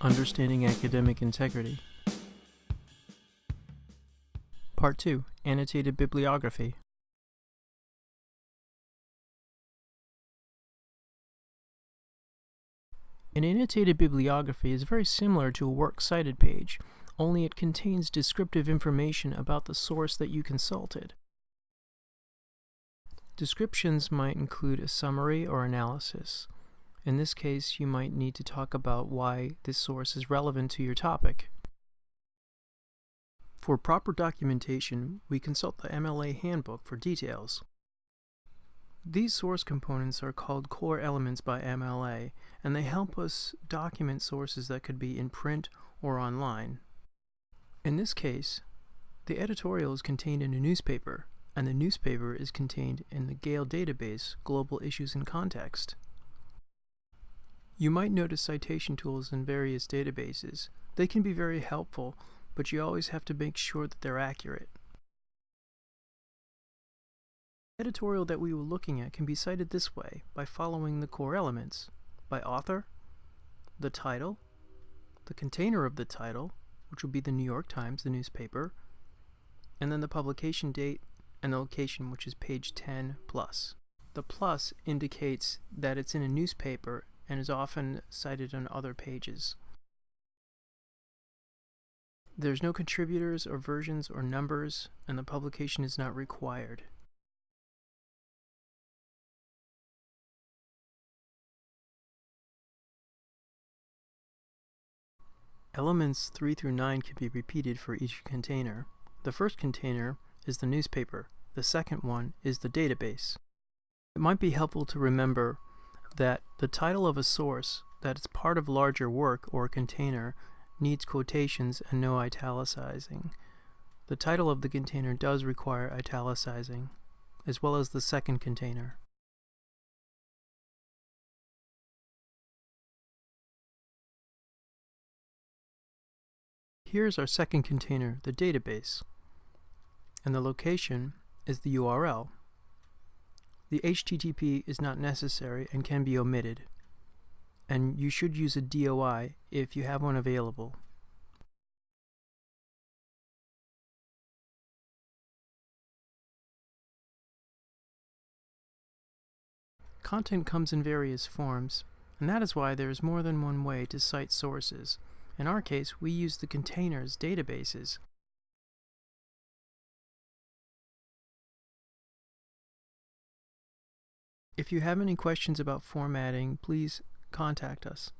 Understanding Academic Integrity. Part 2. Annotated Bibliography. An annotated bibliography is very similar to a works cited page, only it contains descriptive information about the source that you consulted. Descriptions might include a summary or analysis. In this case, you might need to talk about why this source is relevant to your topic. For proper documentation, we consult the MLA handbook for details. These source components are called core elements by MLA, and they help us document sources that could be in print or online. In this case, the editorial is contained in a newspaper, and the newspaper is contained in the Gale database, Global Issues in Context. You might notice citation tools in various databases. They can be very helpful, but you always have to make sure that they're accurate. The editorial that we were looking at can be cited this way by following the core elements: by author, the title, the container of the title, which would be the New York Times, the newspaper, and then the publication date and the location, which is page 10 plus. The plus indicates that it's in a newspaper and is often cited on other pages. There's no contributors or versions or numbers, and the publication is not required. Elements 3 through 9 can be repeated for each container. The first container is the newspaper. The second one is the database. It might be helpful to remember that the title of a source that is part of larger work or container needs quotations and no italicizing. The title of the container does require italicizing, as well as the second container. Here's our second container, the database, and the location is the URL. The HTTP is not necessary and can be omitted, and you should use a DOI if you have one available. Content comes in various forms, and that is why there is more than one way to cite sources. In our case, we use the containers databases. If you have any questions about formatting, please contact us.